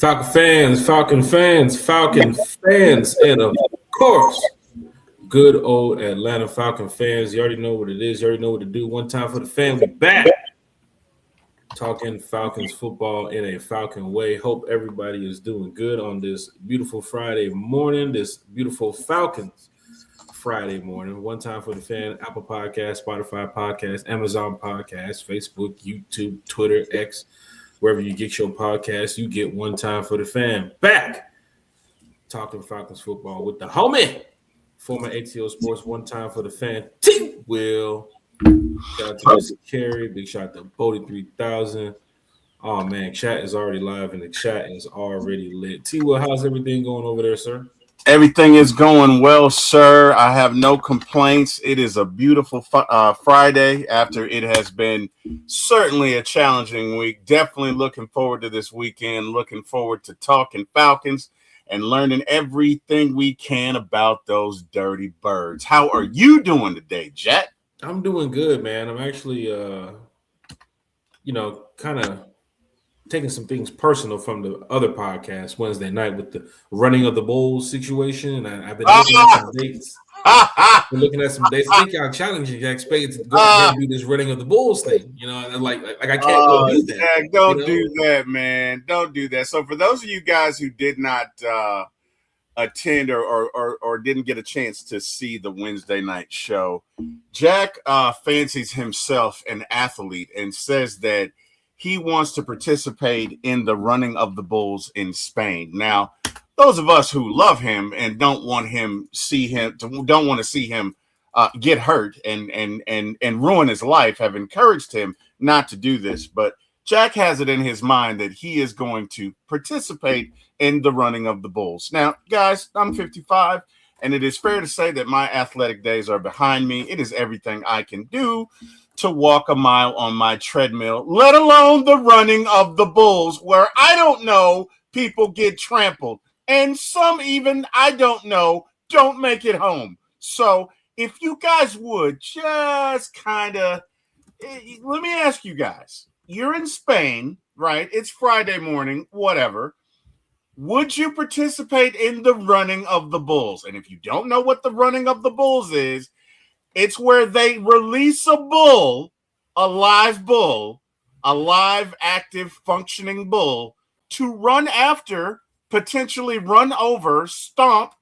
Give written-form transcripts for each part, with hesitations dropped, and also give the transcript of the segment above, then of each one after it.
Falcon fans, and of course, good old Atlanta Falcon fans. You already know what it is. You already know what to do. One time for the fan, we back talking Falcons football in a Falcon way. Hope everybody is doing good on this beautiful Friday morning, this beautiful Falcons Friday morning. One time for the fan, Apple Podcast, Spotify Podcast, Amazon Podcast, Facebook, YouTube, Twitter, X. Wherever you get your podcast, you get one time for the fan. Back talking Falcons football with the homie, former ATO Sports, one time for the fan, T Will. Shout out to Mr. Carey. Big shout out to Bodie 3000. Oh man, chat is already live and the chat is already lit. T Will, how's everything going over there, sir? Everything is going well, sir. I have no complaints. It is a beautiful Friday after it has been certainly a challenging week. Definitely looking forward to this weekend. Looking forward to talking Falcons and learning everything we can about those dirty birds. How are you doing today, Jack? I'm doing good, man. I'm actually, kind of taking some things personal from the other podcast Wednesday night with the running of the Bulls situation, and I've been looking at some dates. I think y'all challenging Jack Spade to go ahead and do this running of the Bulls thing. You know, like I can't go do that. Jack, don't do that, man. Don't do that. So for those of you guys who did not attend or didn't get a chance to see the Wednesday night show, Jack fancies himself an athlete and says that he wants to participate in the running of the Bulls in Spain. Now, those of us who love him and don't want to see him get hurt and ruin his life have encouraged him not to do this. But Jack has it in his mind that he is going to participate in the running of the Bulls. Now, guys, I'm 55, and it is fair to say that my athletic days are behind me. It is everything I can do to walk a mile on my treadmill, let alone the running of the Bulls, where I don't know, people get trampled. And some even, I don't know, don't make it home. So if you guys would just kind of, let me ask you guys, you're in Spain, right? It's Friday morning, whatever. Would you participate in the running of the Bulls? And if you don't know what the running of the Bulls is, it's where they release a bull, a live, active, functioning bull, to run after, potentially run over, stomp,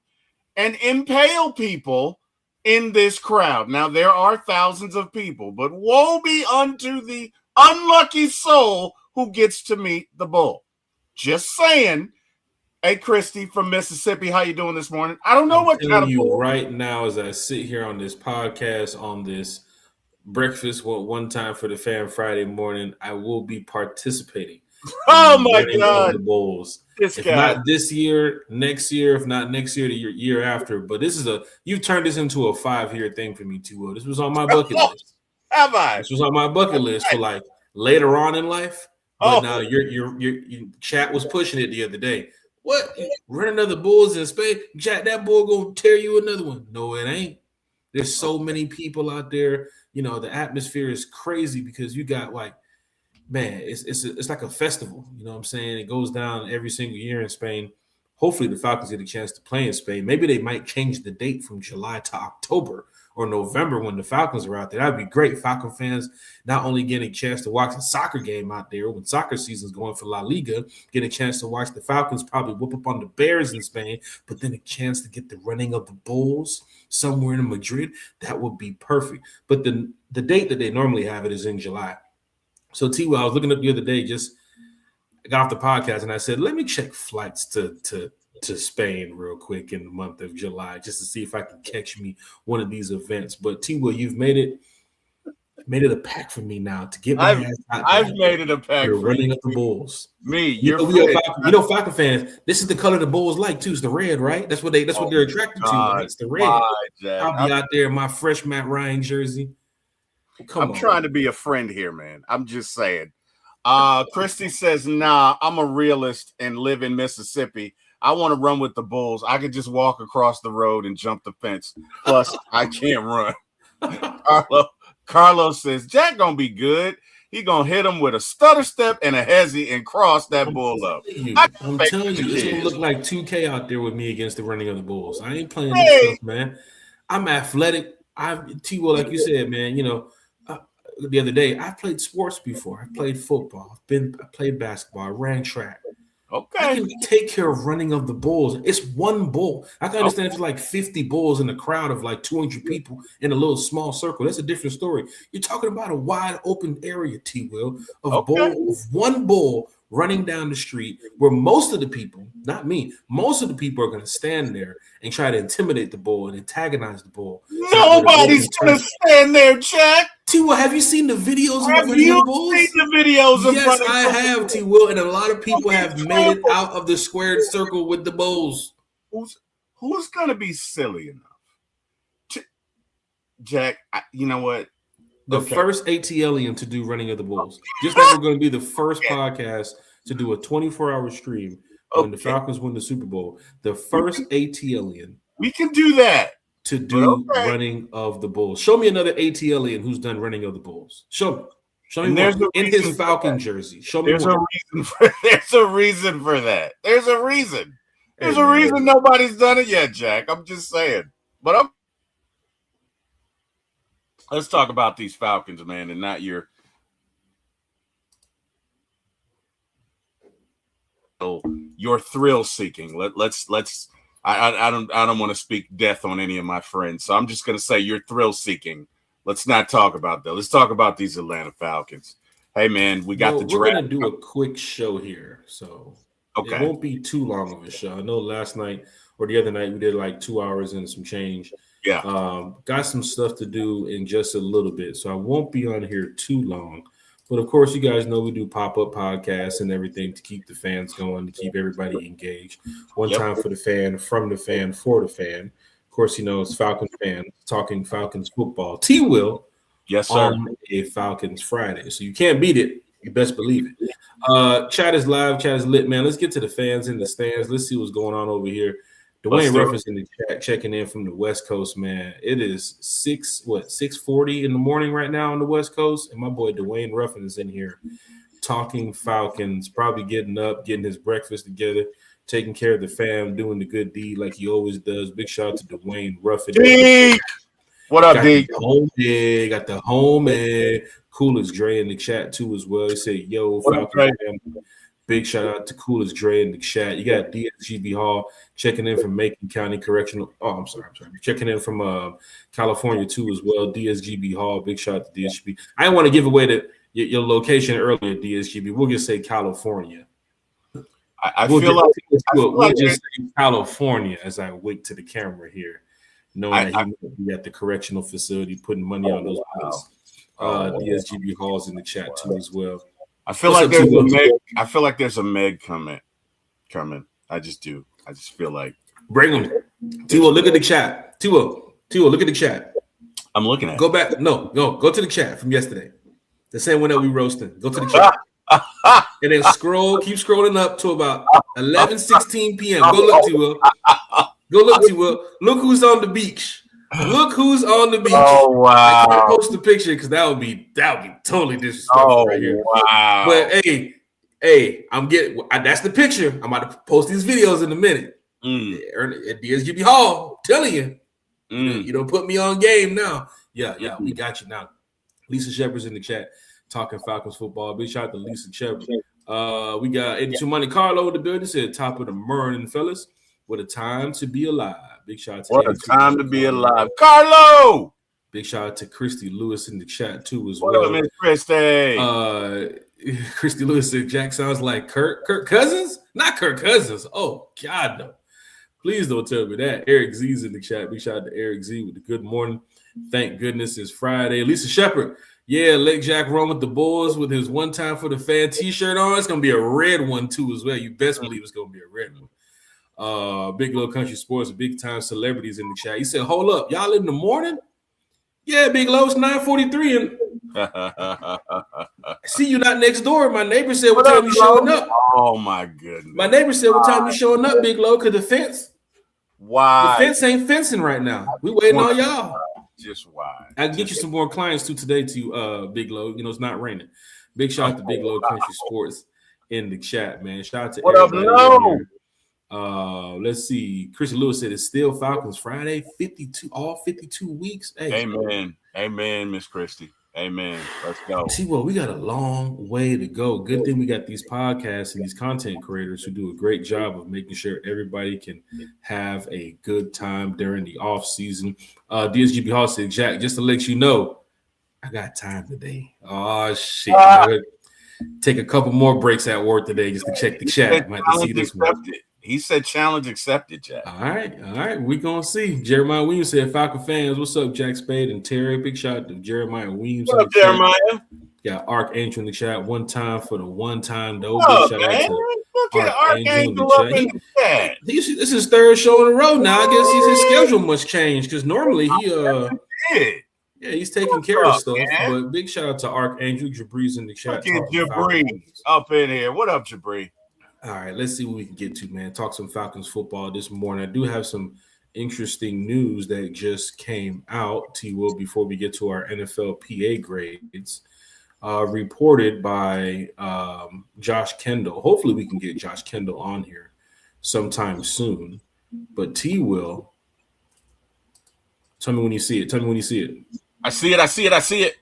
and impale people in this crowd. Now, there are thousands of people, but woe be unto the unlucky soul who gets to meet the bull. Just saying. Hey, Christy from Mississippi, how you doing this morning? I don't know what kind of you right now as I sit here on this podcast, on this breakfast one time for the fan Friday morning, I will be participating. Oh my God, the Bulls. If not this year, next year. If not next year, the year after. But you've turned this into a 5-year thing for me too. This was on my bucket list. Have I? This was on my bucket list for like later on in life. But now your chat was pushing it the other day. What? Run another Bulls in Spain? Jack, that bull gonna tear you another one. No, it ain't. There's so many people out there. You know, the atmosphere is crazy because you got it's like a festival. You know what I'm saying? It goes down every single year in Spain. Hopefully the Falcons get a chance to play in Spain. Maybe they might change the date from July to October or November when the Falcons are out there. That'd be great. Falcon fans not only getting a chance to watch a soccer game out there when soccer season's going for La Liga, get a chance to watch the Falcons probably whoop up on the Bears in Spain, but then a chance to get the running of the Bulls somewhere in Madrid. That would be perfect. But the date that they normally have it is in July. So T-Will, I was looking up the other day, just got off the podcast, and I said, let me check flights to Spain real quick in the month of July just to see if I can catch me one of these events. But T-Will, you've made it a pack for me now to get my ass out there. I've made it a pack. You're running up the Bulls. Falcon fans. This is the color the Bulls like too. It's the red, right? That's what they're attracted to. Right? It's the red. I'll be out there in my fresh Matt Ryan jersey. I'm trying to be a friend here, man. I'm just saying. Christy says, nah, I'm a realist and live in Mississippi. I want to run with the Bulls. I could just walk across the road and jump the fence. Plus, I can't run. Carlos says, Jack gonna be good. He gonna hit him with a stutter step and a hezzy and cross that bull up. I'm telling you, it's gonna look like 2K out there with me against the running of the Bulls. I ain't playing this stuff, man. I'm athletic. T-Will, like you said, man. The other day I played sports before. I played football. I played basketball. I ran track. Okay. I can take care of running of the bulls. It's one bull. I can understand if it's like 50 bulls in a crowd of like 200 people in a little small circle. That's a different story. You're talking about a wide open area, T-Will, of one bull running down the street where most of the people, not me, most of the people are going to stand there and try to intimidate the bull and antagonize the bull. Nobody's going to stand there, Jack. T-Will, have you seen the videos of the bulls? Seen the videos of yes, I have, T-Will, and a lot of people have made it out of the squared circle with the bulls. Who's going to be silly enough? Jack, you know what? The first ATLian to do Running of the Bulls. Just like we're going to be the first podcast to do a 24-hour stream when the Falcons win the Super Bowl. The first ATLian. We can do that. To do Running of the Bulls. Show me another ATLian who's done Running of the Bulls. Show me. Show me in his Falcon jersey. Show me. There's a reason for that. There's a reason. There's a reason nobody's done it yet, Jack. I'm just saying. But let's talk about these Falcons, man, and not your thrill seeking. Let's. I don't want to speak death on any of my friends, so I'm just going to say you're thrill seeking. Let's not talk about that. Let's talk about these Atlanta Falcons. Hey, man, we got the draft. We're going to do a quick show here, so it won't be too long of a show. I know last night or the other night we did like 2 hours and some change. Yeah. Got some stuff to do in just a little bit, so I won't be on here too long. But, of course, you guys know we do pop-up podcasts and everything to keep the fans going, to keep everybody engaged. One time for the fan, from the fan, for the fan. Of course, it's Falcon fan talking Falcons football. T-Will on a Falcons Friday. So you can't beat it. You best believe it. Chat is live. Chat is lit, man. Let's get to the fans in the stands. Let's see what's going on over here. Dwayne Ruff is in the chat checking in from the West Coast, man. It is 6:40 in the morning right now on the West Coast, and my boy Dwayne Ruffin is in here talking Falcons, probably getting up, getting his breakfast together, taking care of the fam, doing the good deed like he always does. Big shout out to Dwayne Ruffin. What up, D? Got the home egg. Coolest Dre in the chat too as well. He said, "Yo, Falcon fam." Big shout out to Coolest Dre in the chat. You got DSGB Hall checking in from Macon County Correctional. Oh, I'm sorry. Checking in from California too as well. DSGB Hall. Big shout out to DSGB. I didn't want to give away your location earlier, DSGB. We'll just say California. We'll just say California as I wink to the camera here, knowing that he might be at the correctional facility putting money on those bills. DSGB Hall's in the chat too as well. I feel like there's a Meg coming. I just do. I just feel like bring them. T-Will, look at the chat. T-Will, look at the chat. I'm looking at. Go back. No, go to the chat from yesterday. The same one that we roasting. Go to the chat. And then keep scrolling up to about 11:16 p.m. Go look, T-Will. Look who's on the beach. Look who's on the beach. Oh wow! I can't post the picture because that would be totally disrespectful right here. Wow! But hey, that's the picture. I'm about to post these videos in a minute. At DSGB Hall, telling you, you don't put me on game now. Yeah, we got you now. Lisa Shepard's in the chat talking Falcons football. Big shout out to Lisa Shepard. We got 82 Money Carlo in the building. Said top of the morning, fellas. What a time to be alive. Big shout out to what a time to be alive. Carlo! Big shout out to Christy Lewis in the chat too as well. What up, Miss Christy? Christy Lewis said Jack sounds like Kirk Cousins? Not Kirk Cousins. Oh, God, no. Please don't tell me that. Eric Z's in the chat. Big shout out to Eric Z with the good morning. Thank goodness it's Friday. Lisa Shepard. Yeah, let Jack run with the Bulls with his one time for the fan t-shirt on. It's going to be a red one too as well. You best believe it's going to be a red one. Big Low Country Sports, big time celebrities in the chat. He said, hold up, y'all in the morning? Yeah, Big Low, it's 9:43 and see you not next door. My neighbor said, what time you showing up? Oh my goodness. My neighbor said, what time you showing up, Big Low? Because the fence. Why? The fence ain't fencing right now. We waiting on y'all. Just why? I can get you some more clients too today too, Big Low. It's not raining. Big shout out to Big Low Country Sports in the chat, man. Shout out to What up, everybody in Low? here. Let's see. Christian Lewis said it's still Falcons Friday, 52 weeks. Hey. Amen, Miss Christie. Amen. Let's go. T-Well, we got a long way to go. Good thing we got these podcasts and these content creators who do a great job of making sure everybody can have a good time during the off season. DSGB Hall said, Jack, just to let you know, I got time today. Oh shit! Take a couple more breaks at work today just to check the chat. Might have to see this one. He said challenge accepted, Jack. All right. We're going to see. Jeremiah Williams said, Falcon fans, what's up, Jack Spade and Terry? Big shout out to Jeremiah Williams. What up, Jeremiah? Got Archangel in the chat. One time for the one-time though. Big shout out to Look at Archangel up in the chat. This is his third show in a row now. I guess his schedule must change because normally he's taking care of stuff. Man. But big shout out to Archangel. Jabri's in the chat. Look at Jabri up in here. What up, Jabri? All right, let's see what we can get to, man. Talk some Falcons football this morning. I do have some interesting news that just came out, T-Will, before we get to our NFLPA grades, reported by Josh Kendall. Hopefully we can get Josh Kendall on here sometime soon. But T-Will, tell me when you see it. I see it.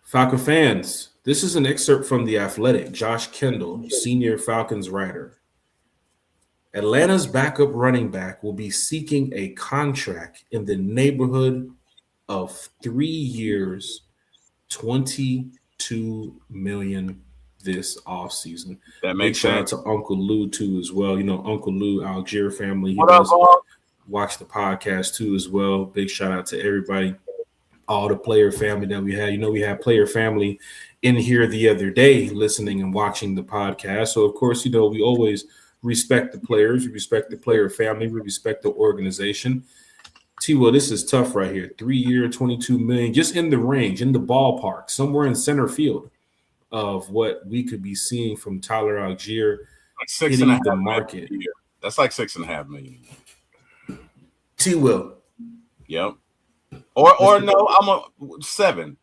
Falcon fans. This is an excerpt from The Athletic, Josh Kendall, senior Falcons writer. Atlanta's backup running back will be seeking a contract in the neighborhood of 3 years, $22 million this offseason. That makes sense. Shout out to Uncle Lou, too, as well. You know, Uncle Lou, Allgeier family. He watch the podcast, too, as well. Big shout out to everybody, all the player family that we had. You know, we had player family in here the other day listening and watching the podcast. So, of course, you know, we always respect the players. We respect the player family. We respect the organization. T-Will, this is tough right here. 3 year, $22 million, just in the range, in the ballpark, somewhere in center field of what we could be seeing from Tyler Allgeier hitting the market. That's like $6.5 million. T-Will. Yep. Or no, I'm a 7.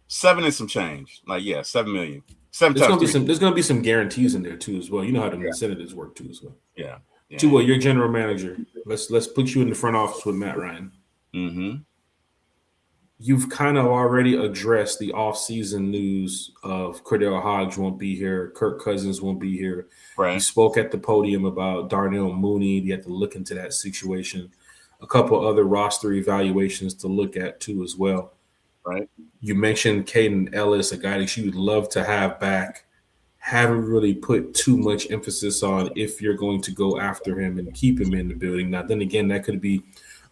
7 and some change. Like, yeah, 7 million. There's gonna be some guarantees in there too as well. You know how the incentives work too as well. Yeah. T-Will, you're general manager. Let's put you in the front office with Matt Ryan. Mm-hmm. You've kind of already addressed the offseason news of Cordell Hodge won't be here, Kirk Cousins won't be here. Right. You spoke at the podium about Darnell Mooney. You have to look into that situation. A couple other roster evaluations to look at too as well. Right. You mentioned Caden Ellis, a guy that you would love to have back. Haven't really put too much emphasis on if you're going to go after him and keep him in the building. Now, then again, that could be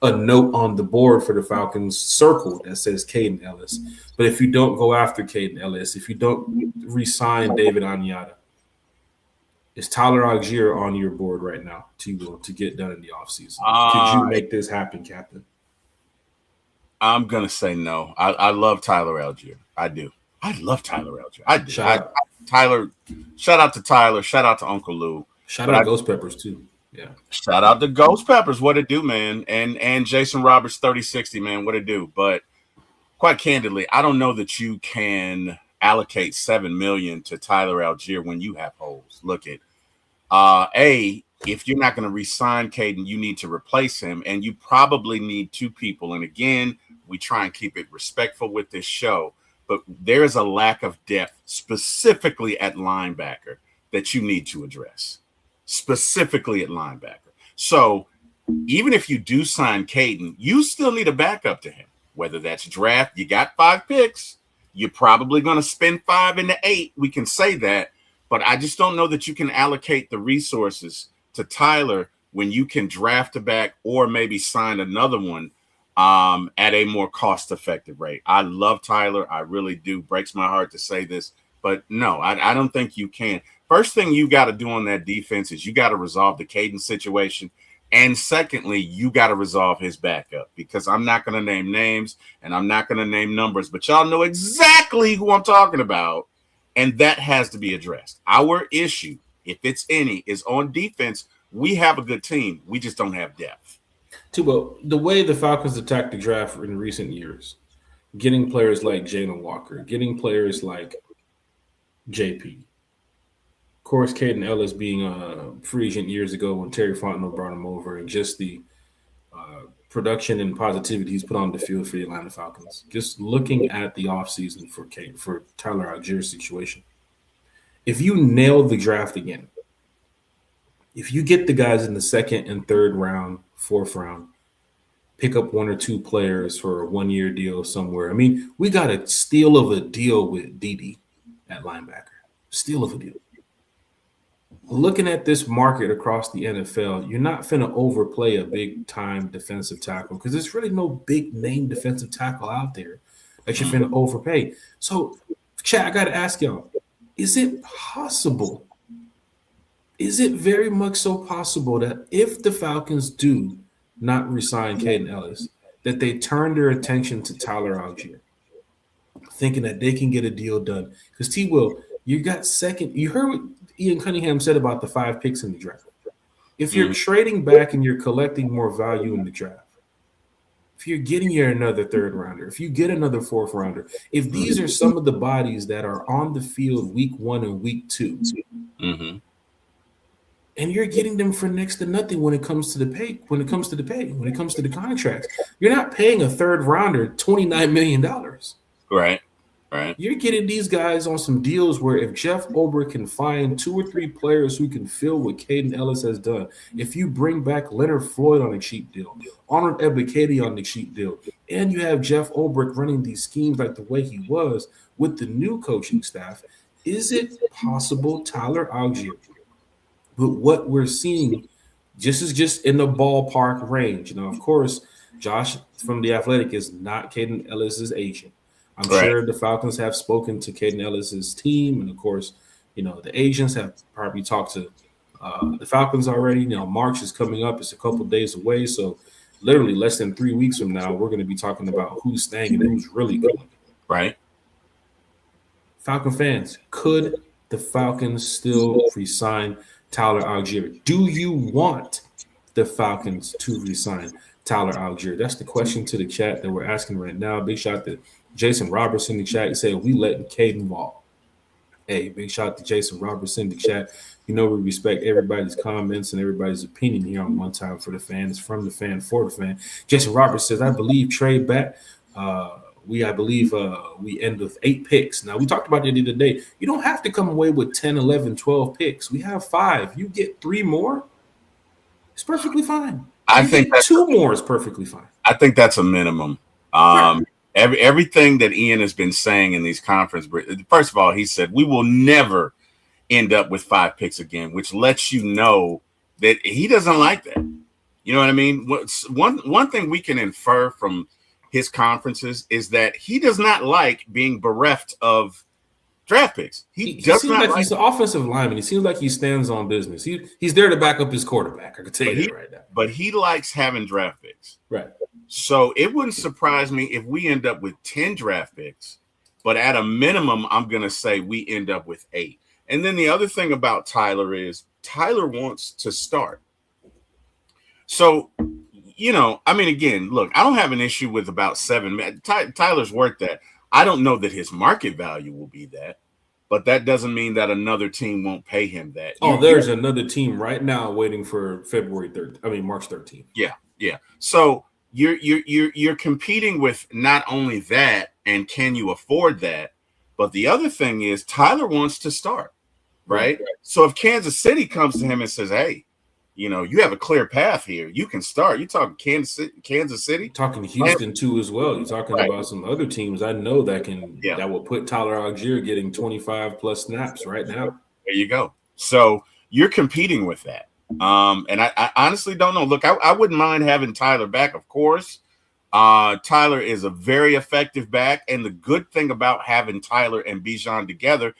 a note on the board for the Falcons circle that says Caden Ellis. But if you don't go after Caden Ellis, if you don't re-sign David Onyata, is Tyler Allgeier on your board right now to get done in the offseason? Could you make this happen, Captain? I'm going to say no. I love Tyler Allgeier. I do. I love Tyler Allgeier. I do. Tyler, shout out to Tyler. Shout out to Uncle Lou. Shout out to Ghost Peppers, too. Yeah. Shout out to Ghost Peppers. What it do, man? And Jason Roberts 3060, man. What it do? But quite candidly, I don't know that you can allocate $7 million to Tyler Allgeier when you have holes. Look at if you're not going to re-sign Caden, you need to replace him, and you probably need 2 people. And again, we try and keep it respectful with this show, but there is a lack of depth specifically at linebacker that you need to address. Specifically at linebacker. So even if you do sign Caden, you still need a backup to him, whether that's draft. You got 5 picks. You're probably going to spend 5 into 8. We can say that, but I just don't know that you can allocate the resources to Tyler when you can draft a back or maybe sign another one at a more cost-effective rate. I love Tyler. I really do. Breaks my heart to say this, but no, I don't think you can. First thing you got to do on that defense is you got to resolve the Caden situation. And secondly, you got to resolve his backup, because I'm not going to name names and I'm not going to name numbers, but y'all know exactly who I'm talking about. And that has to be addressed. Our issue, if it's any, is on defense. We have a good team. We just don't have depth. Tubo, the way the Falcons attacked the draft in recent years, getting players like Jalen Walker, getting players like JP. Of course, Caden Ellis being a free agent years ago when Terry Fontenot brought him over, and just the production and positivity he's put on the field for the Atlanta Falcons. Just looking at the offseason for Tyler Allgeier's situation. If you nail the draft again, if you get the guys in the second and third round, fourth round, pick up one or two players for a 1-year deal somewhere. I mean, we got a steal of a deal with Dede at linebacker. Steal of a deal. Looking at this market across the NFL, you're not finna overplay a big-time defensive tackle because there's really no big-name defensive tackle out there that you're finna overpay. So, chat, I got to ask y'all, is it possible? Is it very much so possible that if the Falcons do not resign Caden Ellis, that they turn their attention to Tyler Allgeier, thinking that they can get a deal done? Because T-Will, you got second. You heard what Ian Cunningham said about the 5 picks in the draft. If you're trading back and you're collecting more value in the draft, if you're getting you another third rounder, if you get another fourth rounder, if these are some of the bodies that are on the field week 1 and week 2, and you're getting them for next to nothing when it comes to the pay, when it comes to the contracts, you're not paying a third rounder $29 million. Right. You're getting these guys on some deals where if Jeff Ulbrich can find 2 or 3 players who can fill what Caden Ellis has done, if you bring back Leonard Floyd on a cheap deal, Arnold Ebiketie on the cheap deal, and you have Jeff Ulbrich running these schemes like the way he was with the new coaching staff, is it possible Tyler Allgeier, but what we're seeing just in the ballpark range? Of course, Josh from The Athletic is not Caden Ellis's agent. I'm sure the Falcons have spoken to Caden Ellis's team, and of course, the agents have probably talked to the Falcons already. March is coming up; it's a couple days away, so literally less than 3 weeks from now, we're going to be talking about who's staying and who's really going. Right. Falcon fans, could the Falcons still re-sign Tyler Allgeier? Do you want the Falcons to re-sign Tyler Allgeier? That's the question to the chat that we're asking right now. Big shout out to Jason Robertson in the chat. He said, we letting Caden walk. Hey, big shout out to Jason Robertson in the chat. We respect everybody's comments and everybody's opinion here on One Time for the Fan. It's from the fan for the fan. Jason Roberts says, I believe trade back. We end with 8 picks. Now, we talked about it the other day. You don't have to come away with 10, 11, 12 picks. We have 5. You get 3 more, it's perfectly fine. I think 2 more is perfectly fine. I think that's a minimum. Everything that Ian has been saying in these conferences, first of all, he said we will never end up with 5 picks again, which lets you know that he doesn't like that. You know what I mean? One thing we can infer from his conferences is that he does not like being bereft of draft picks. He does not like. He's an offensive lineman. He seems like he stands on business. He's there to back up his quarterback. I can tell you that right now. But he likes having draft picks. Right. So it wouldn't surprise me if we end up with 10 draft picks, but at a minimum, I'm going to say we end up with 8. And then the other thing about Tyler is Tyler wants to start. So, again, look, I don't have an issue with about 7. Tyler's worth that. I don't know that his market value will be that, but that doesn't mean that another team won't pay him that. There's another team right now waiting for March 13th. Yeah. So you're competing with not only that, and can you afford that, but the other thing is Tyler wants to start, right? So if Kansas City comes to him and says, hey, you have a clear path here, you can start. You're talking Kansas City, talking Houston too as well. You're talking about some other teams I know that will put Tyler Allgeier getting 25 plus snaps right now. There you go. So you're competing with that. And I honestly don't know. Look, I wouldn't mind having Tyler back, of course. Tyler is a very effective back, and the good thing about having Tyler and Bijan together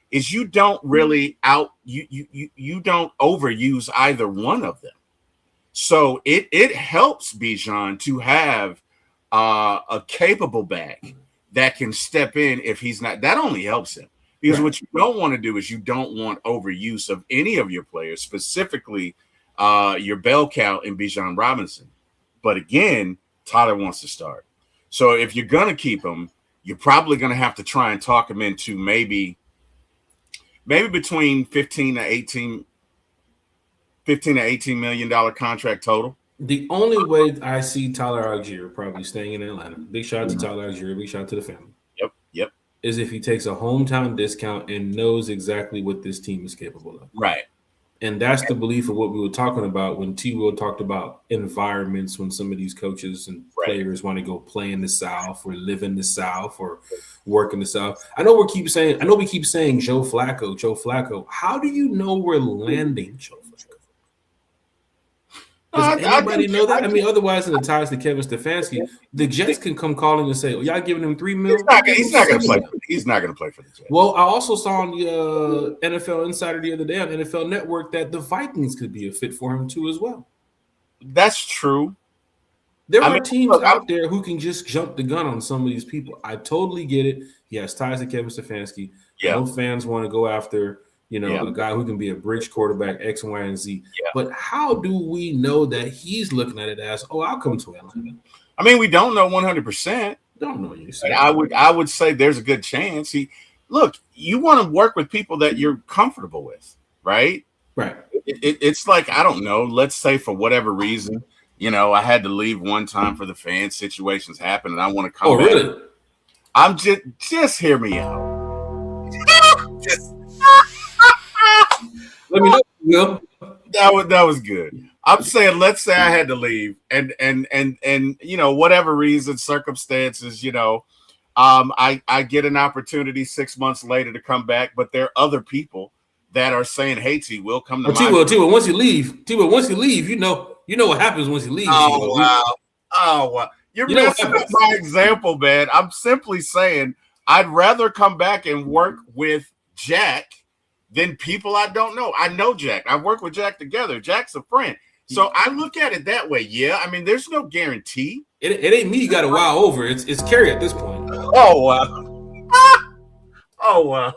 is you don't really you don't overuse either one of them. So it helps Bijan to have a capable back that can step in if he's not. That only helps him. Because what you don't want to do is you don't want overuse of any of your players, specifically your bell cow in Bijan Robinson. But again, Tyler wants to start. So if you're going to keep him, you're probably going to have to try and talk him into maybe maybe between 15 to 18 $15 to $18 million contract total. The only way I see Tyler Allgeier probably staying in Atlanta, big shout out to Tyler Allgeier, big shout out to the family. Yep. Is if he takes a hometown discount and knows exactly what this team is capable of. Right. And that's the belief of what we were talking about when T-Will talked about environments, when some of these coaches and players want to go play in the South or live in the South or work in the South. I know we keep saying Joe Flacco. How do you know we're landing Joe Flacco? Does anybody know that? I mean, otherwise, in the ties to Kevin Stefanski, the Jets can come calling and say, y'all giving him $3 million? He's not going to play. He's not going to play for the Jets. Well, I also saw on the NFL Insider the other day on NFL Network that the Vikings could be a fit for him too as well. That's true. There are teams out there who can just jump the gun on some of these people. I totally get it. He has ties to Kevin Stefanski. Yeah. No fans want to go after a guy who can be a bridge quarterback, X, Y, and Z. Yeah. But how do we know that he's looking at it as, I'll come to Atlanta? I mean, we don't know 100%. Don't know you. I would say there's a good chance. You want to work with people that you're comfortable with, right? Right. It's like, I don't know. Let's say for whatever reason, I had to leave one time for the fan situations happen, and I want to come back. Really? I'm just hear me out. Let me know, Will. That was good. I'm saying, let's say I had to leave, and whatever reason, circumstances, I get an opportunity 6 months later to come back, but there are other people that are saying, "Hey, T-Will, come to my." T-Will, once you leave, you know what happens once you leave. Oh wow! You're messing up my example, man. I'm simply saying I'd rather come back and work with Jack than people I don't know. I know Jack. I've worked with Jack together. Jack's a friend. So I look at it that way. Yeah, I mean, there's no guarantee. It ain't me you got to wow over. It's Kerry at this point. Oh, wow. Oh, wow.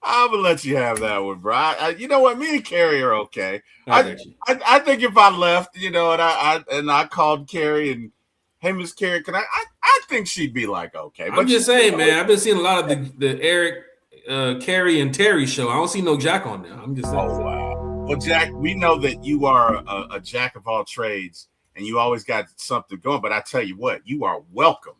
I'm going to let you have that one, bro. You know what? Me and Kerry are okay. I think if I left, and I called Kerry and, hey, Miss Kerry, can I think she'd be like, okay. But I'm just saying, man, I've been seeing a lot of the Eric, Kerry and Terry show. I don't see no Jack on there. I'm just saying. Oh, wow. Well, Jack, we know that you are a jack of all trades and you always got something going. But I tell you what, you are welcome.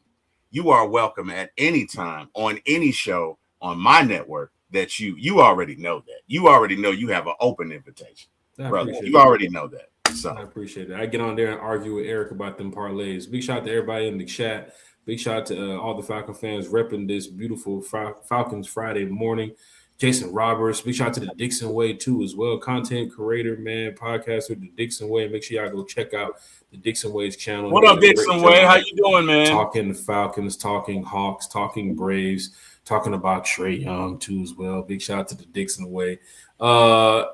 You are welcome at any time on any show on my network that you already know that. You already know you have an open invitation, brother. You already know that. So I appreciate it. I get on there and argue with Eric about them parlays. Big shout out to everybody in the chat. Big shout out to all the Falcon fans repping this beautiful Falcons Friday morning. Jason Roberts, big shout out to the Dixon Way too as well. Content creator, man, podcaster, the Dixon Way. Make sure y'all go check out the Dixon Way's channel. What up, Dixon Way? How you doing, man? Talking Falcons, talking Hawks, talking Braves, talking about Trey Young too as well. Big shout out to the Dixon Way. Hawks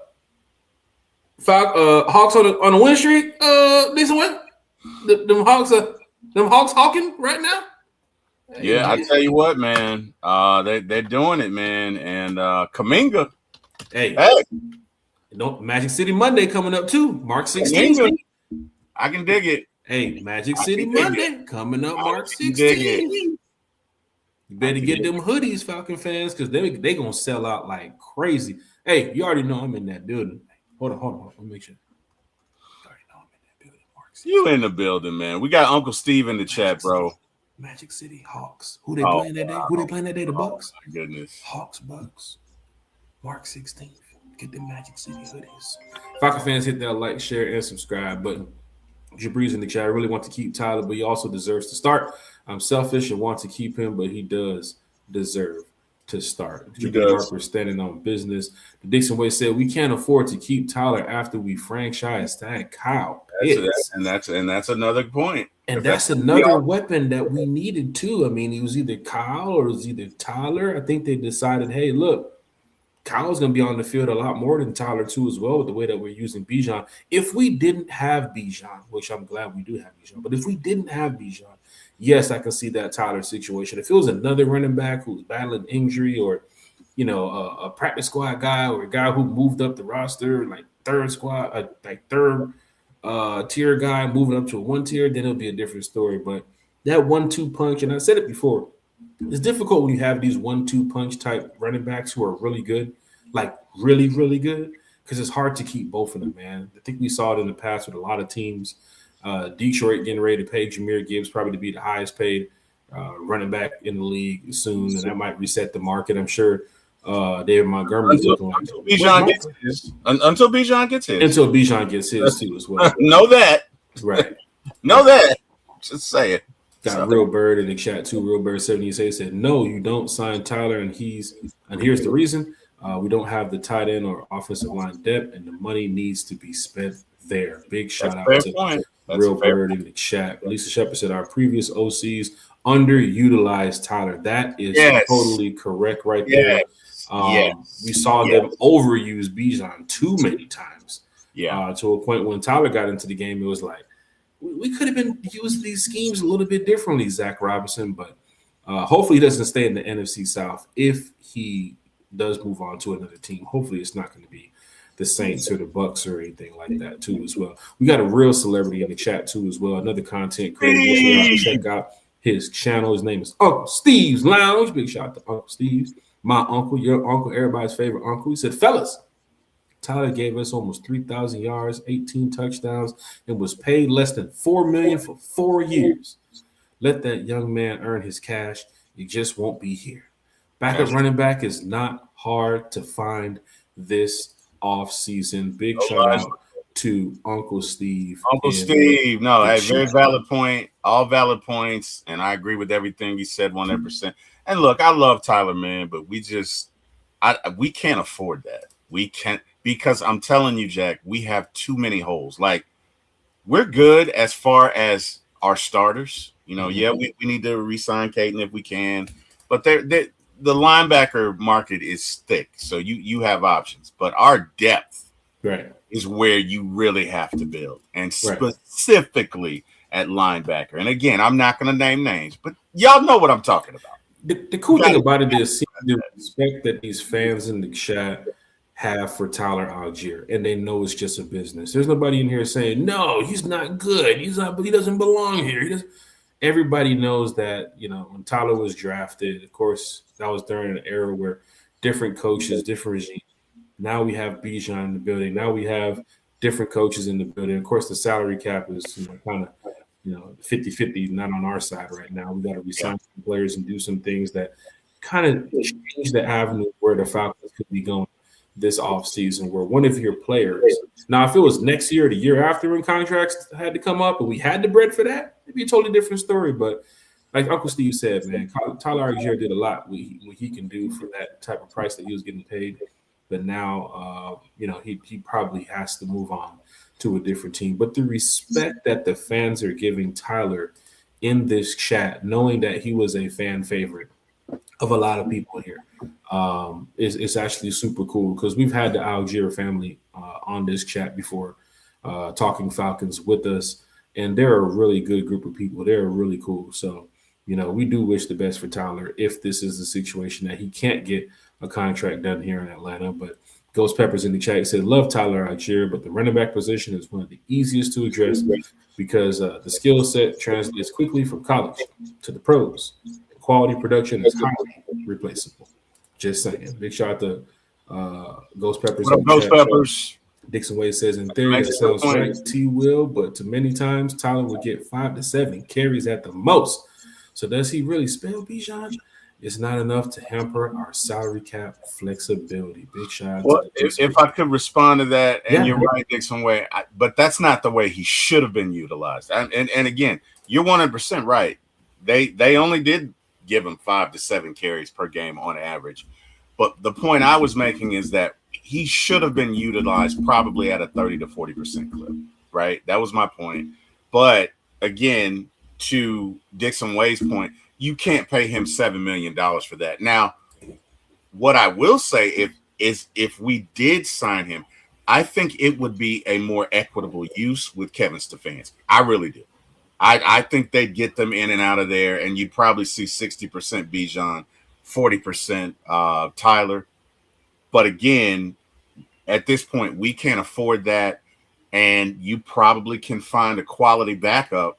on the win streak. Dixon Way. Them Hawks hawking right now. Yeah, I tell you what, man. They're doing it, man. And Kuminga. Hey. Magic City Monday coming up too. March 16th. I can dig it. Hey, Magic City Monday coming up March 16th. You better get them hoodies, Falcon fans, because they gonna sell out like crazy. Hey, you already know I'm in that building. Hold on. Let me make sure. You already know I'm in that building, Mark. You in the building, man. We got Uncle Steve in the chat, bro. Magic City Hawks. Who they playing that day? Who they playing that day? The Bucks? My goodness. Hawks, Bucks. March 16th. Get the Magic City hoodies. Falcon fans, hit that like, share, and subscribe button. Jabri's in the chat. I really want to keep Tyler, but he also deserves to start. I'm selfish and want to keep him, but he does deserve to start. Jabri Harper standing on business. The Dixon Way said we can't afford to keep Tyler after we franchise tag Kyle. And that's another point. And that's another weapon that we needed too. I mean, it was either Kyle or it was either Tyler. I think they decided, hey, look, Kyle's going to be on the field a lot more than Tyler too as well with the way that we're using Bijan. If we didn't have Bijan, which I'm glad we do have Bijan, but if we didn't have Bijan, yes, I can see that Tyler situation. If it was another running back who's battling injury or, a practice squad guy or a guy who moved up the roster, like third tier guy moving up to a one tier, then it'll be a different story. But that 1-2 punch, and I said it before, It's difficult when you have these 1-2 punch type running backs who are really good, like really, really good, because it's hard to keep both of them, man. I think we saw it in the past with a lot of teams. Detroit getting ready to pay Jahmyr Gibbs probably to be the highest paid running back in the league soon, and that might reset the market. I'm sure David Montgomery's looking like until Bijan gets his. Until Bijan gets his. Until Bijan gets his too as well. Know that. Right. Know that. Just say it. Got Real Bird in the chat too. Real Bird 78 said, "No, you don't sign Tyler, and here's the reason: we don't have the tight end or offensive line depth, and the money needs to be spent there." Big shout out to Real Bird in the chat. Lisa Shepard said, "Our previous OCs underutilized Tyler." That is totally correct right there. We saw them overuse Bijan too many times. To a point when Tyler got into the game, it was like, we could have been using these schemes a little bit differently, Zach Robinson, but hopefully he doesn't stay in the NFC South. If he does move on to another team, hopefully it's not going to be the Saints or the Bucks or anything like that too as well. We got a real celebrity in the chat too as well, another content creator. Check out his channel. His name is Uncle Steve's Lounge. Big shout out to Uncle Steve's, my uncle, your uncle, everybody's favorite uncle. He said, "Fellas, Tyler gave us almost 3,000 yards, 18 touchdowns, and was paid less than $4 million for 4 years. Let that young man earn his cash. He just won't be here. Backup running back is not hard to find this offseason." Big shout out to Uncle Steve. Uncle Steve. No, hey, very valid point. All valid points, and I agree with everything he said 100%. And look, I love Tyler, man, but we can't afford that. We can't. Because I'm telling you, Jack, we have too many holes. Like, we're good as far as our starters. You know, we need to re-sign Caden if we can. But the linebacker market is thick, so you have options. But our depth is where you really have to build, and specifically at linebacker. And again, I'm not going to name names, but y'all know what I'm talking about. The cool thing about it is the respect that these fans in the chat have for Tyler Allgeier, and they know it's just a business. There's nobody in here saying, "No, he's not good. He doesn't belong here." Everybody knows that, when Tyler was drafted, of course, that was during an era where different coaches, different regimes. Now we have Bijan in the building. Now we have different coaches in the building. Of course, the salary cap is kind of 50-50, not on our side right now. We got to resign some players and do some things that kind of change the avenue where the Falcons could be going this offseason, where one of your players, now if it was next year or the year after when contracts had to come up and we had the bread for that, it'd be a totally different story. But like Uncle Steve said, man, Tyler Allgeier did a lot what he can do for that type of price that he was getting paid. But now, he probably has to move on to a different team. But the respect that the fans are giving Tyler in this chat, knowing that he was a fan favorite of a lot of people here, is actually super cool, because we've had the Allgeier family on this chat before, talking Falcons with us, and they're a really good group of people. They're really cool. So, we do wish the best for Tyler if this is the situation that he can't get a contract done here in Atlanta. But Ghost Peppers in the chat said, "Love Tyler Allgeier, but the running back position is one of the easiest to address because the skill set translates quickly from college to the pros. Quality production is highly replaceable." Just saying. Big shout out to Ghost Peppers. Ghost Peppers. Dixon Wade says, "In theory, that sounds right, T. Will, but to many times, Tyler would get 5 to 7 carries at the most. So does he really spell Bijan? It's not enough to hamper our salary cap flexibility." Big shout out. Well, if I could respond to that, and you're right, Dixon Wade, but that's not the way he should have been utilized. And again, you're 100% right. They only did give him 5 to 7 carries per game on average. But the point I was making is that he should have been utilized probably at a 30 to 40% clip, right? That was my point. But again, to Dixon Wade's point, you can't pay him $7 million for that. Now, what I will say if we did sign him, I think it would be a more equitable use with Kevin Stefanski. I really do. I think they'd get them in and out of there, and you'd probably see 60% Bijan, 40% Tyler. But again, at this point, we can't afford that, and you probably can find a quality backup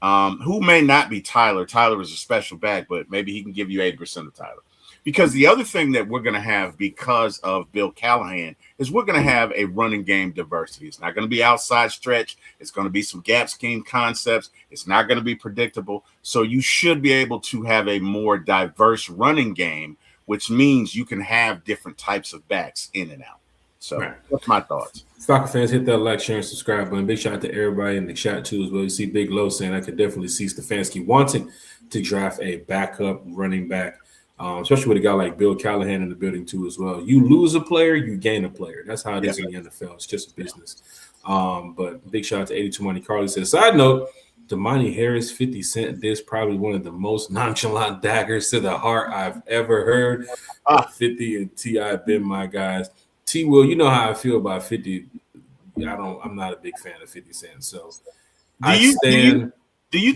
who may not be Tyler. Tyler is a special back, but maybe he can give you 80% of Tyler. Because the other thing that we're going to have because of Bill Callahan is we're going to have a running game diversity. It's not going to be outside stretch. It's going to be some gap scheme concepts. It's not going to be predictable. So you should be able to have a more diverse running game, which means you can have different types of backs in and out. So That's my thoughts. Falcon fans, hit that like, share, and subscribe button. Big shout out to everybody in the chat too as well. You see Big Low saying I could definitely see Stefanski wanting to draft a backup running back. Especially with a guy like Bill Callahan in the building too as well. You lose a player, you gain a player. That's how it is in the NFL. It's just a business. But big shout out to 82 Money Carly says, side note, Damani Harris 50 Cent diss probably one of the most nonchalant daggers to the heart I've ever heard. 50 and T.I. been my guys. T Will, you know how I feel about 50. I'm not a big fan of 50 Cent. So do you think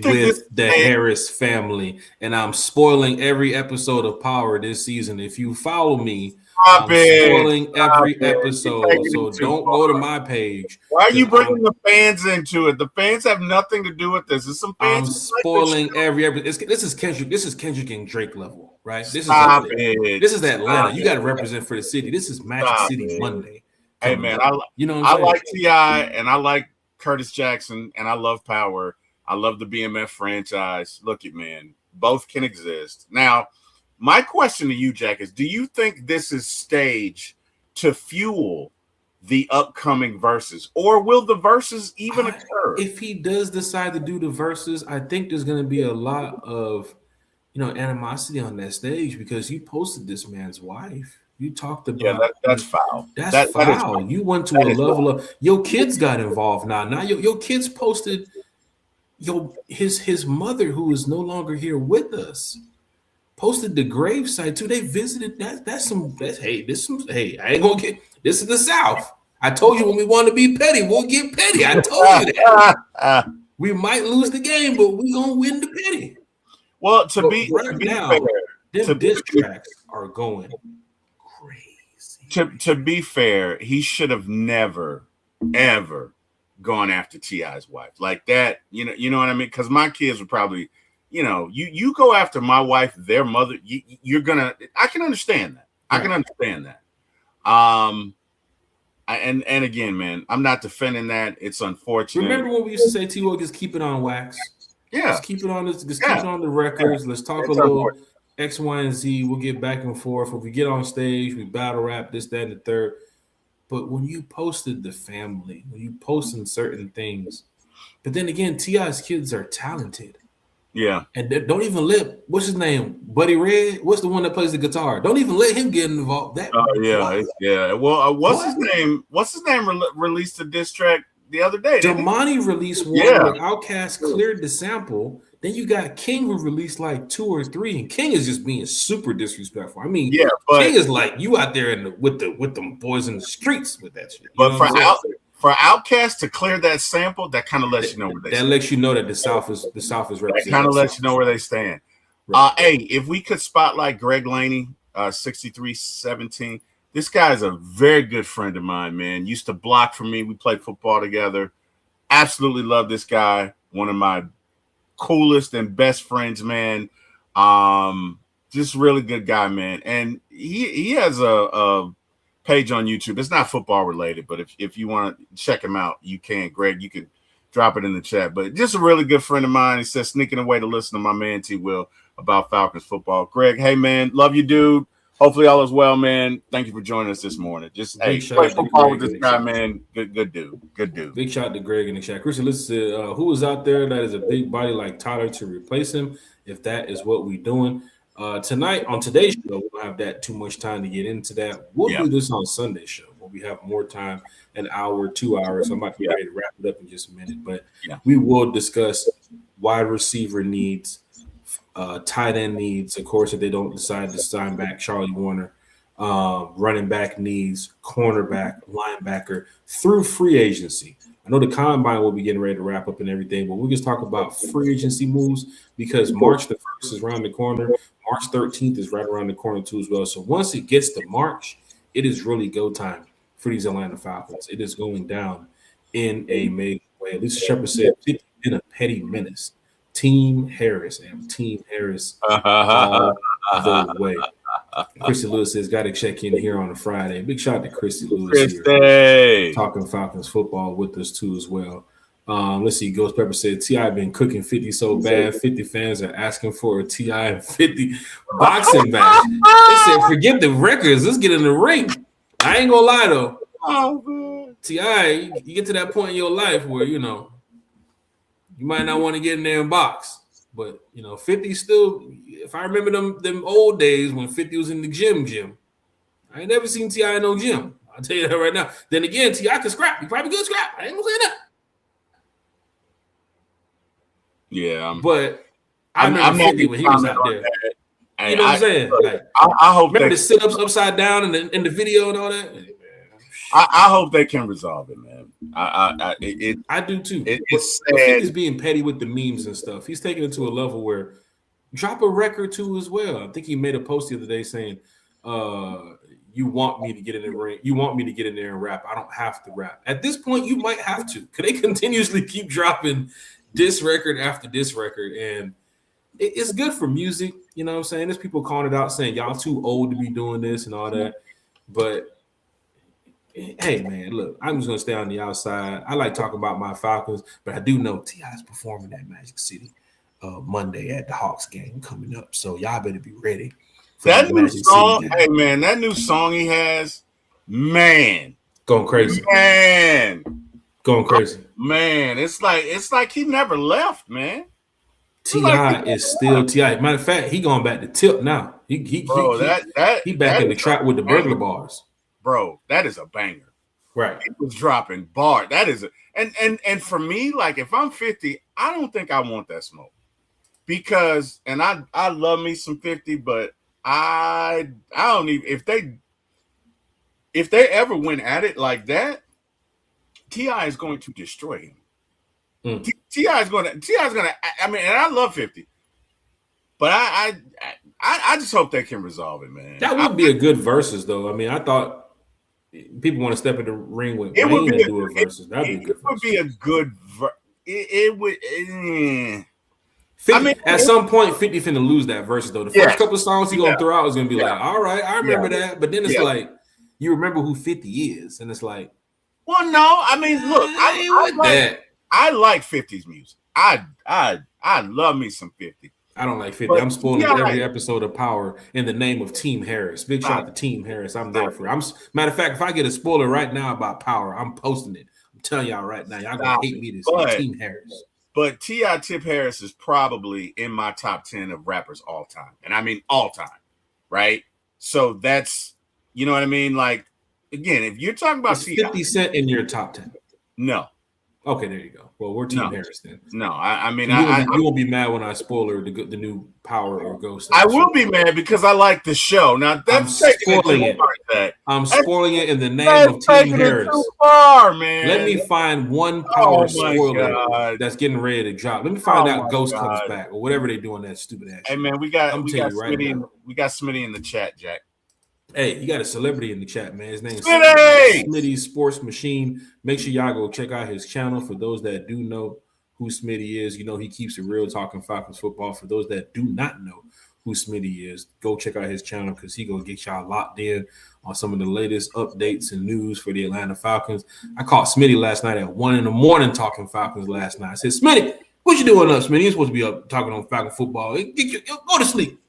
with the Harris family, and I'm spoiling every episode of Power this season. If you follow me, I'm spoiling every episode. So don't go to my page. Why are you bringing the fans into it? The fans have nothing to do with this. There's some fans. I'm spoiling every episode. This is Kendrick and Drake level, right? This is Atlanta. You got to represent for the city. This is Magic City Monday. Hey man, I like T.I. and I like Curtis Jackson and I love Power. I love the BMF franchise. Look at man, both can exist. Now, my question to you, Jack, is do you think this is staged to fuel the upcoming verses, or will the verses even occur? If he does decide to do the verses, I think there's going to be a lot of, animosity on that stage because you posted this man's wife. You talked about that's foul. That's foul. You went to a level of your kids got involved now. Now your kids posted his mother, who is no longer here with us, posted the gravesite too. They visited. I ain't gonna get this is the South. I told you when we want to be petty, we'll get petty. I told you that. We might lose the game, but we're gonna win the petty. Well, to be fair, them diss tracks are going crazy. To be fair, he should have never, ever gone after T.I.'s wife like that. You know what I mean? Because my kids would probably, you go after my wife, their mother, you're gonna. I can understand that. I can understand that. And again, man, I'm not defending that. It's unfortunate. Remember what we used to say, T-Will, just keep it on wax. Yeah. Just keep it on this. Just keep it on the records. Let's talk a little X, Y, and Z. We'll get back and forth. If we get on stage, we battle rap, this, that, and the third. But when you posted the family, when you posting certain things, but then again, T.I.'s kids are talented. Yeah. And don't even let, what's his name? Buddy Red? What's the one that plays the guitar? Don't even let him get involved. Yeah. Well, what's his name? What's his name released a diss track the other day? Damani released one where Outkast cleared the sample. Then you got King who released like 2 or 3, and King is just being super disrespectful. I mean, King is like you out there with them boys in the streets with that shit. But for Outkast to clear that sample, that kind of lets you know where they stand. That lets you know that the South is represented. That kind of lets you know where they stand. Right. Hey, if we could spotlight Greg Laney, 6317. This guy is a very good friend of mine, man. Used to block for me. We played football together. Absolutely love this guy. One of my coolest and best friends, man. Just really good guy, man. And he has a page on YouTube. It's not football related, but if you want to check him out, you can. Greg, you can drop it in the chat. But just a really good friend of mine. He says sneaking away to listen to my man T Will about Falcons football. Greg, hey man, love you, dude. Hopefully all is well, man. Thank you for joining us this morning. Just play football with this guy, man. Good dude. Big shout out to Greg in the chat. Christian, listen, who is out there that is a big body like Tyler to replace him? If that is what we're doing tonight on today's show, we don't have that too much time to get into that. We'll do this on Sunday's show where we have more time, an hour, 2 hours. So I might be ready to wrap it up in just a minute, but we will discuss wide receiver needs. Tight end needs, of course, if they don't decide to sign back Charlie Warner, running back needs, cornerback, linebacker through free agency. I know the combine will be getting ready to wrap up and everything, but we'll just talk about free agency moves because March the 1st is around the corner. March 13th is right around the corner too as well. So once it gets to March, it is really go time for these Atlanta Falcons. It is going down in a major way. Lisa Shepard said 50 in a petty menace. Team Harris, and Team Harris all the way. Christy Lewis says, got to check in here on a Friday. Big shout out to Christy Lewis here, talking Falcons football with us too as well. Let's see. Ghost Pepper said, T.I. been cooking 50 so bad, 50 fans are asking for a T.I. and 50 boxing match. They said, forget the records. Let's get in the ring. I ain't going to lie, though. T.I., you get to that point in your life where, you might not want to get in there and box. But, 50 still, if I remember them old days when 50 was in the gym, I ain't never seen T.I. in no gym. I'll tell you that right now. Then again, T.I. can scrap. He probably good scrap. I ain't going to say that. Yeah. But I remember 50 when he was out there. You know what I'm saying? Like, I hope remember the sit-ups upside down in the video and all that? I hope they can resolve it, man. I do too. It's sad. He's being petty with the memes and stuff. He's taking it to a level where drop a record too as well. I think he made a post the other day saying, you want me to get in the ring. You want me to get in there and rap. I don't have to rap. At this point, you might have to. Because they continuously keep dropping this record after this record. And it's good for music. You know what I'm saying? There's people calling it out saying, y'all too old to be doing this and all that. But hey, man, look, I'm just going to stay on the outside. I like talking about my Falcons, but I do know T.I. is performing at Magic City Monday at the Hawks game coming up. So y'all better be ready. That new song, hey, man, that new song he has, man. Going crazy. Man. Going crazy. Man, it's like he never left, man. T.I. is still T.I. Matter of fact, he going back to Tip now. He back in the trap with the burglar bars. Bro, that is a banger. Right. He was dropping bars. That is and for me, like if I'm 50, I don't think I want that smoke. Because I love me some 50, but I don't even if they ever went at it like that, T.I. is going to destroy him. T.I. is gonna I mean, and I love 50. But I just hope they can resolve it, man. That would be a good versus though. I mean, I thought people want to step in the ring with Wayne and do a versus. That'd be good. It would be a good it would 50, I mean, at some point, 50 finna lose that versus though. The first couple of songs he gonna throw out is gonna be like, all right, I remember that. But then it's like you remember who 50 is, and it's like, well, no, I mean, look, I like 50's music. I love me some 50. I don't like 50. But I'm spoiling every episode of Power in the name of Team Harris. Big shout out to Team Harris. I'm there for it. Matter of fact, if I get a spoiler right now about Power, I'm posting it. I'm telling y'all right now. Y'all gonna hate me this Team Harris. But T.I. Tip Harris is probably in my top 10 of rappers all time. And I mean all time, right? So that's, you know what I mean? Like, again, if you're talking about T.I. 50 Cent in your top 10. No. Okay, there you go. Well, we're Team Harris then. No, I mean, you won't be mad when I spoiler the new Power or Ghost. I will be mad because I like the show. Now that's spoiling it. I'm spoiling it in the name of Team Harris. Too far, man. Let me find one Power spoiler that's getting ready to drop. Let me find out Ghost comes back or whatever they do on that stupid ass. Hey man, we got Smitty in the chat, Jack. Hey, you got a celebrity in the chat, man. His name is Smitty Sports Machine. Make sure y'all go check out his channel. For those that do know who Smitty is, you know he keeps it real talking Falcons football. For those that do not know who Smitty is, go check out his channel because he gonna get y'all locked in on some of the latest updates and news for the Atlanta Falcons. I called Smitty last night at 1 a.m. talking Falcons last night. I said, Smitty, what you doing up, Smitty? You're supposed to be up talking on Falcon football. Go to sleep.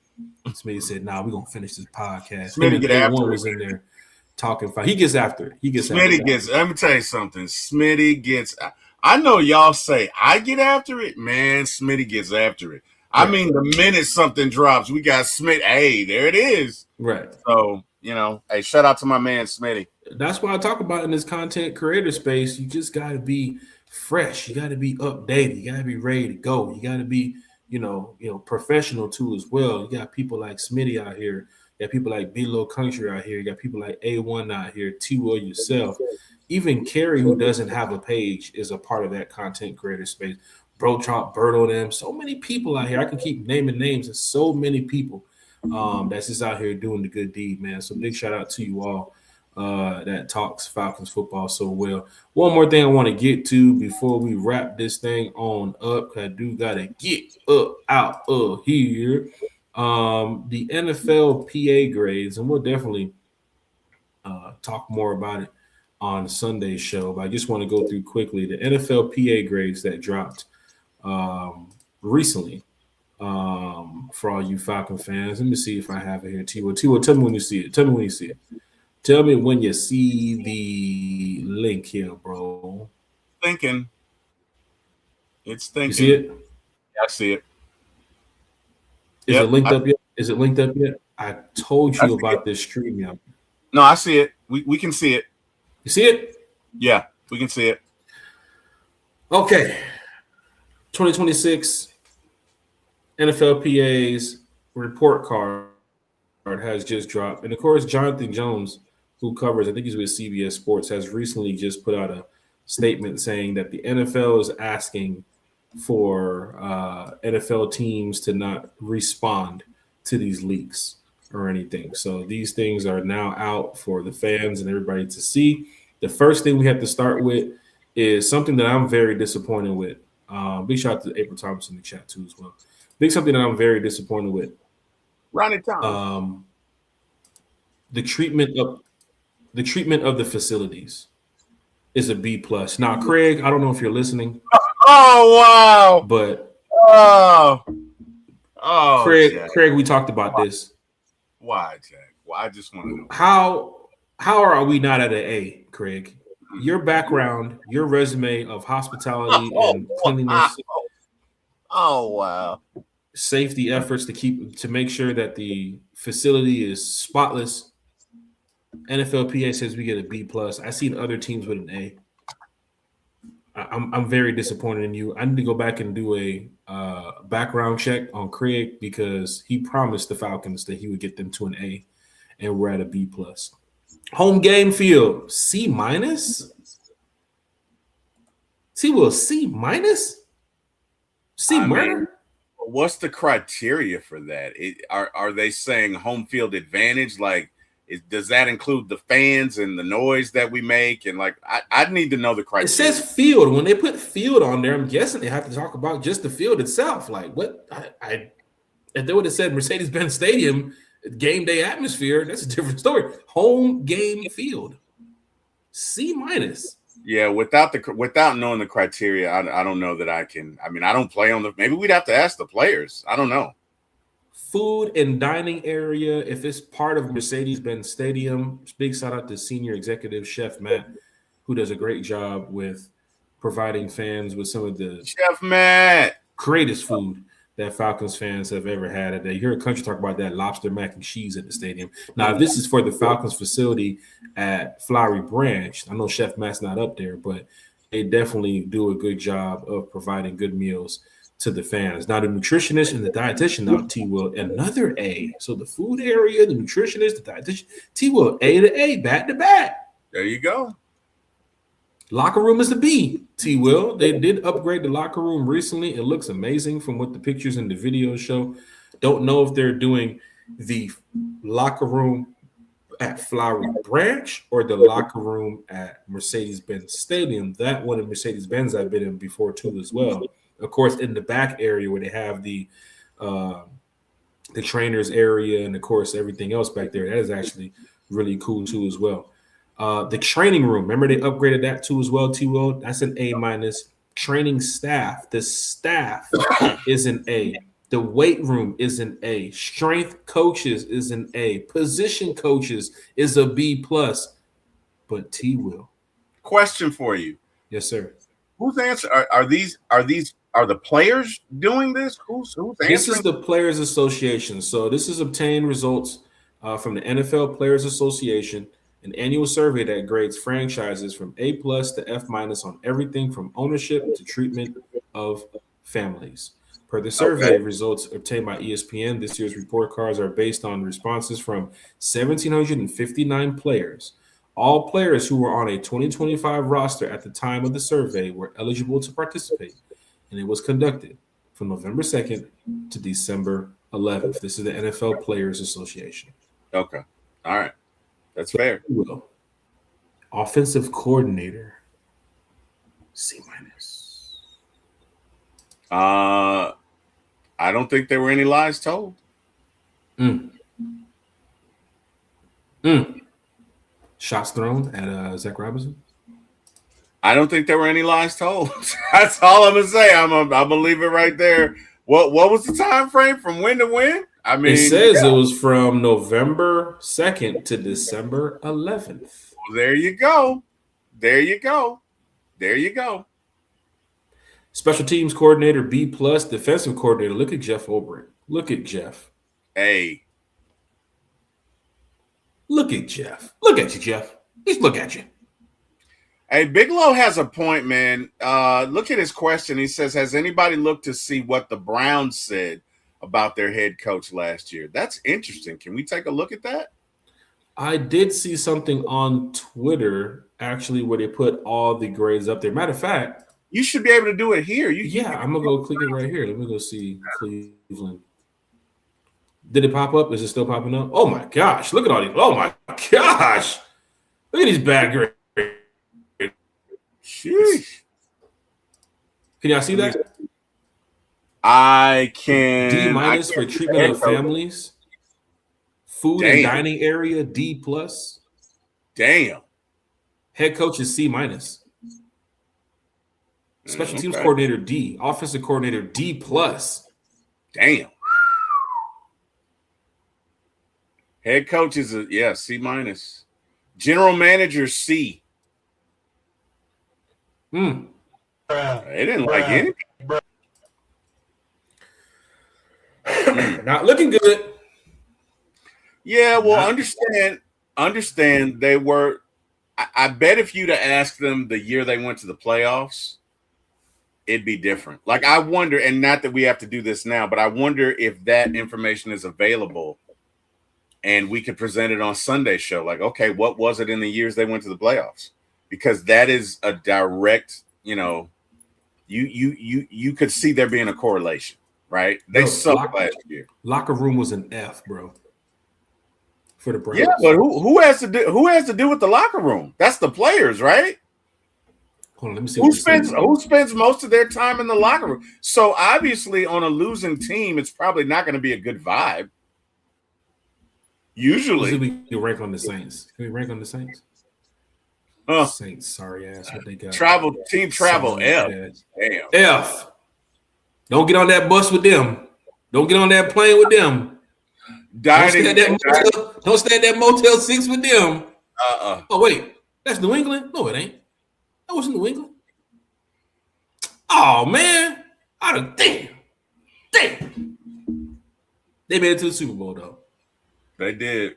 Smitty said, "Nah, we're gonna finish this podcast." Smitty get after it. Was in there talking. He gets after it. Smitty gets. Let me tell you something. Smitty gets. I know y'all say I get after it, man. Smitty gets after it. I mean, the minute something drops, we got Smitty. Hey, there it is. Right. So hey, shout out to my man Smitty. That's why I talk about in this content creator space. You just got to be fresh. You got to be updated. You got to be ready to go. You got to be. Professional too as well. You got people like Smitty out here. You got people like B-Lo Country out here. You got people like A1 out here. T-Will yourself. Even Kerry, who doesn't have a page, is a part of that content creator space. Bro Trump, Birdo, them. So many people out here. I can keep naming names. There's so many people that's just out here doing the good deed, man. So big shout out to you all. that talks Falcons football so well. One more thing I want to get to before we wrap this thing on up. I do gotta get up out of here. The NFLPA grades, and we'll definitely talk more about it on Sunday's show. But I just want to go through quickly the NFLPA grades that dropped recently for all you Falcon fans. Let me see if I have it here. T-Will, tell me when you see it. Tell me when you see it. Tell me when you see the link here, bro. Thinking. It's thinking. You see it? Yeah, I see it. Is it linked up yet? Is it linked up yet? I told you about this stream, yeah. No, I see it. We can see it. You see it? Yeah, we can see it. Okay. 2026 NFLPA's report card has just dropped. And of course, Jonathan Jones, who covers, I think he's with CBS Sports, has recently just put out a statement saying that the NFL is asking for NFL teams to not respond to these leaks or anything. So these things are now out for the fans and everybody to see. The first thing we have to start with is something that I'm very disappointed with. Big shout out to April Thomas in the chat too as well. Something that I'm very disappointed with. Ronnie Thomas. The treatment of the facilities is a B plus. Now, Craig, I don't know if you're listening. Oh wow! But Craig, we talked about this. Why, Jack? Well, I just want to know how are we not at an A, Craig? Your background, your resume of hospitality and cleanliness. Oh wow! Safety efforts to make sure that the facility is spotless. NFLPA says we get a B plus. I've seen other teams with an A. I'm very disappointed in you. I need to go back and do a background check on Craig because he promised the Falcons that he would get them to an A, and we're at a B plus. Home game field C minus. C minus. C murder. What's the criteria for that? Are they saying home field advantage? Like, does that include the fans and the noise that we make? And like, I need to know the criteria. It says field. When they put field on there, I'm guessing they have to talk about just the field itself. Like, what? If they would have said Mercedes-Benz Stadium, game day atmosphere, that's a different story. Home game field, C minus. Yeah, without knowing the criteria, I don't know that I can. I mean, I don't play on the. Maybe we'd have to ask the players. I don't know. Food and dining area, if it's part of Mercedes-Benz Stadium, big shout out to senior executive Chef Matt, who does a great job with providing fans with some of the Chef Matt greatest food that Falcons fans have ever had. You hear a country talk about that lobster mac and cheese at the stadium. Now, if this is for the Falcons facility at Flowery Branch, I know Chef Matt's not up there, but they definitely do a good job of providing good meals to the fans. Now, the nutritionist and the dietitian, now T-Will, another A. So the food area, the nutritionist, the dietitian, T-Will, A to A, back to back. There you go. Locker room is the B, T-Will. They did upgrade the locker room recently. It looks amazing from what the pictures and the videos show. Don't know if they're doing the locker room at Flowery Branch or the locker room at Mercedes-Benz Stadium. That one at Mercedes-Benz I've been in before too as well. Of course, in the back area where they have the trainers area and, of course, everything else back there, that is actually really cool too as well. The training room, remember they upgraded that too as well, T-Will? That's an A minus. Training staff, the staff is an A. The weight room is an A. Strength coaches is an A. Position coaches is a B plus. But T-Will. Question for you. Yes, sir. Whose answer are the players doing this? Who's answering? This is the Players Association. So this is obtained results from the NFL Players Association, an annual survey that grades franchises from A plus to F minus on everything from ownership to treatment of families. Per the survey results obtained by ESPN, this year's report cards are based on responses from 1,759 players. All players who were on a 2025 roster at the time of the survey were eligible to participate, and it was conducted from November 2nd to December 11th. This is the NFL Players Association. Okay. All right. That's fair. Offensive coordinator, C-. I don't think there were any lies told. Shots thrown at Zach Robinson. I don't think there were any lies told. That's all I'm gonna say. I'm gonna leave it right there. What was the time frame from when to when? I mean, it says it was from November 2nd to December 11th. Well, there you go. There you go. There you go. Special teams coordinator B+, defensive coordinator. Look at Jeff Ulbrich. Look at Jeff. Hey. Look at Jeff. Look at you, Jeff. Just look at you. Hey, Bigelow has a point, man. Look at his question. He says, has anybody looked to see what the Browns said about their head coach last year? That's interesting. Can we take a look at that? I did see something on Twitter, actually, where they put all the grades up there. Matter of fact, you should be able to do it here. I'm going to go click it right here. Let me go see Cleveland. Did it pop up? Is it still popping up? Oh, my gosh. Look at all these. Oh, my gosh. Look at these bad grades. Sheesh. Can y'all see that? I can. D- for treatment of families. Food and dining area, D+. Damn. Head coach is C-. Special teams coordinator, D. Offensive coordinator, D+. Damn. Head coach is C-. General manager, C. They didn't like any. Not looking good. Yeah, well, understand they were. I bet if you'd have asked them the year they went to the playoffs, it'd be different. Like, I wonder, and not that we have to do this now, but I wonder if that information is available and we could present it on Sunday show. Like, okay, what was it in the years they went to the playoffs? Because that is a direct, you could see there being a correlation, right? They sucked last year. Locker room was an F, bro. For the Browns. Yeah, but who has to do with the locker room? That's the players, right? Hold on, let me see. Who spends most of their time in the locker room? So obviously, on a losing team, it's probably not going to be a good vibe. Usually, we can rank on the Saints. Can we rank on the Saints? Saints, sorry ass. What they got? Team travel, F. Damn. F. Don't get on that bus with them. Don't get on that plane with them. Don't stay at that Motel 6 with them. Oh, wait. That's New England? No, it ain't. That wasn't New England. Oh, man. Damn. They made it to the Super Bowl, though. They did.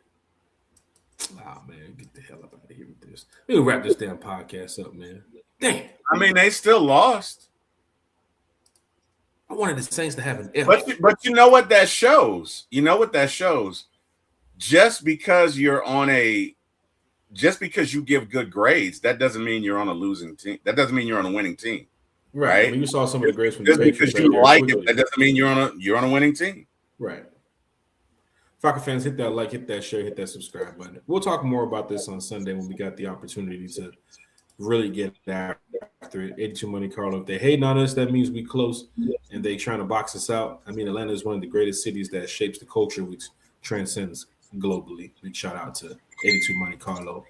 Oh, man. Get the hell up out of here with this. Let me wrap this damn podcast up, man. Damn. I mean, they still lost. I wanted the Saints to have an F. But you know what that shows? Just because you give good grades, that doesn't mean you're on a losing team. That doesn't mean you're on a winning team. Right. I mean, you saw some of the grades from just because you like it, that doesn't mean you're on a winning team. Right. Falcon fans, hit that like, hit that share, hit that subscribe button. We'll talk more about this on Sunday when we got the opportunity to really get after it. 82 Money Carlo. If they hating on us, that means we close and they trying to box us out. I mean, Atlanta is one of the greatest cities that shapes the culture, which transcends globally. Big shout out to 82 Money Carlo.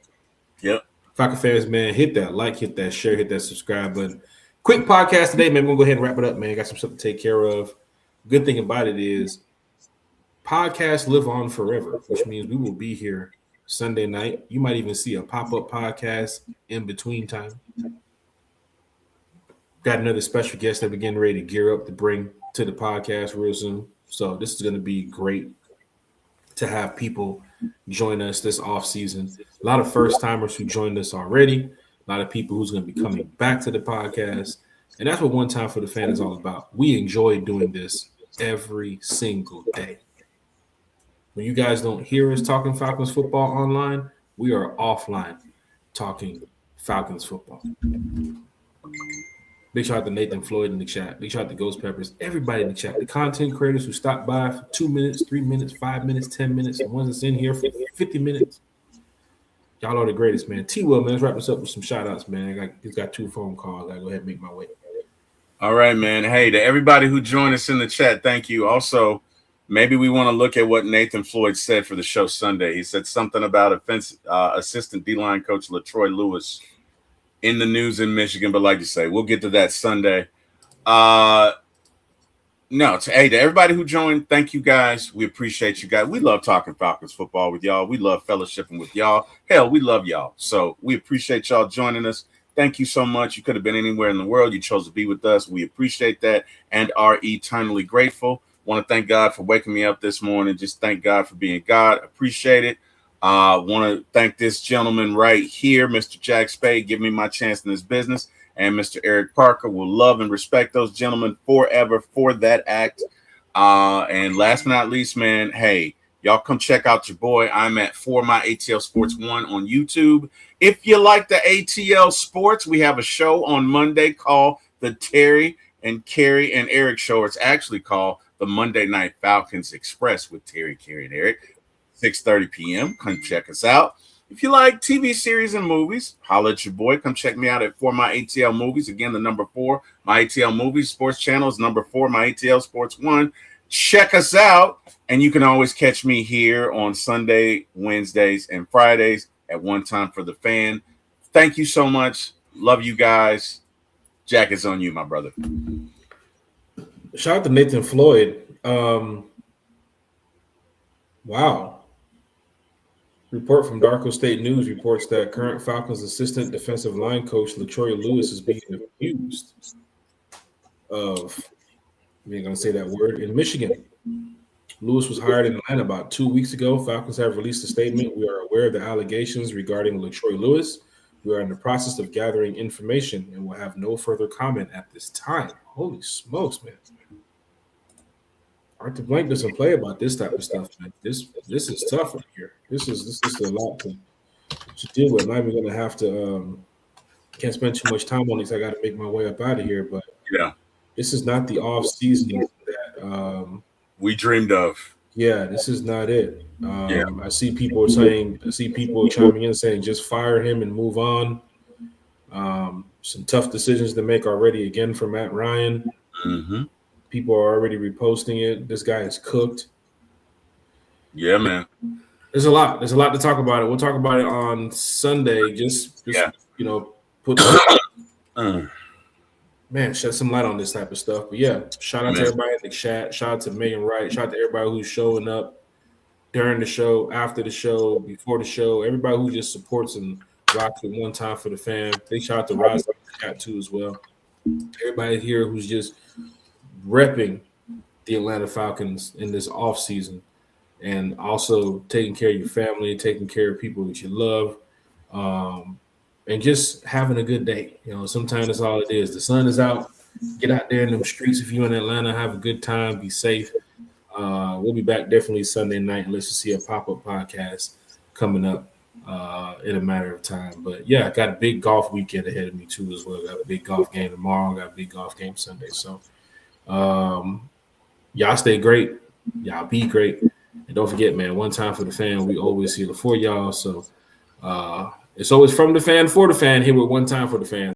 Yep. Falcon fans, man, hit that like, hit that share, hit that subscribe button. Quick podcast today, man. We're going to go ahead and wrap it up, man. Got some stuff to take care of. Good thing about it is podcasts live on forever, which means we will be here Sunday night. You might even see a pop-up podcast in between time. Got another special guest that we're getting ready to gear up to bring to the podcast real soon. So this is going to be great to have people join us this offseason. A lot of first-timers who joined us already. A lot of people who's going to be coming back to the podcast. And that's what One Time for the Fan is all about. We enjoy doing this every single day. When you guys don't hear us talking Falcons football online, we are offline talking Falcons football. Big shout out to Nathan Floyd in the chat. Big shout out to Ghost Peppers. Everybody in the chat. The content creators who stopped by for 2 minutes, 3 minutes, 5 minutes, 10 minutes, and ones that's in here for 50 minutes. Y'all are the greatest, man. T-Will, man, let's wrap this up with some shout-outs, man. I just got 2 phone calls. I gotta go ahead and make my way. All right, man. Hey, to everybody who joined us in the chat, thank you. Also, maybe we want to look at what Nathan Floyd said for the show Sunday. He said something about assistant D-line coach LaTroy Lewis in the news in Michigan. But like you say, we'll get to that Sunday. To everybody who joined, thank you guys. We appreciate you guys. We love talking Falcons football with y'all. We love fellowshipping with y'all. Hell, we love y'all. So we appreciate y'all joining us. Thank you so much. You could have been anywhere in the world. You chose to be with us. We appreciate that and are eternally grateful. Want to thank God for waking me up this morning. Just thank God for being God. Appreciate it. Want to thank this gentleman right here, Mr. Jack Spade, giving me my chance in this business. And Mr. Eric Parker will love and respect those gentlemen forever for that act. And last but not least, man, hey, y'all come check out your boy. I'm at For My ATL Sports 1 on YouTube. If you like the ATL Sports, we have a show on Monday called the Terry and Carrie and Eric Show. It's actually called the Monday Night Falcons Express with Terry, Carrie, and Eric. 6:30 p.m. Come check us out. If you like TV series and movies, holla at your boy. Come check me out at For My ATL Movies. Again, the number 4, My ATL Movies. Sports channel is number 4, My ATL Sports 1. Check us out. And you can always catch me here on Sunday, Wednesdays, and Fridays at One Time for the Fan. Thank you so much. Love you guys. Jack, it's on you, my brother. Shout out to Nathan Floyd. Wow. Report from Darko State News reports that current Falcons assistant defensive line coach LaTroy Lewis is being accused of, I'm going to say that word, in Michigan. Lewis was hired in Atlanta about 2 weeks ago. Falcons have released a statement. We are aware of the allegations regarding LaTroy Lewis. We are in the process of gathering information and will have no further comment at this time. Holy smokes, man. Arthur Blank doesn't play about this type of stuff, man. This is tough right here. This is a lot to deal with. I'm not even going to have to can't spend too much time on this. I got to make my way up out of here. But yeah, this is not the off season that we dreamed of. Yeah, this is not it. I see people chiming in saying just fire him and move on. Some tough decisions to make already again for Matt Ryan. Mm-hmm. People are already reposting it. This guy is cooked. Yeah, man. There's a lot. There's a lot to talk about it. We'll talk about it on Sunday. Just put man, shed some light on this type of stuff. But yeah, shout out to everybody in the chat. Shout out to Megan Wright. Shout out to everybody who's showing up during the show, after the show, before the show. Everybody who just supports and rocks with One Time for the Fan. Big shout out to Rise in the chat too as well. Everybody here who's just repping the Atlanta Falcons in this offseason and also taking care of your family, taking care of people that you love, and just having a good day. Sometimes that's all it is. The sun is out. Get out there in them streets if you're in Atlanta. Have a good time. Be safe. We'll be back definitely Sunday night unless you see a pop-up podcast coming up in a matter of time. But, yeah, I got a big golf weekend ahead of me too as well. Got a big golf game tomorrow. Got a big golf game Sunday. So, y'all stay great. Y'all be great. And don't forget, man, One Time for the Fan. We always here for y'all. So it's always from the fan for the fan here with One Time for the Fan.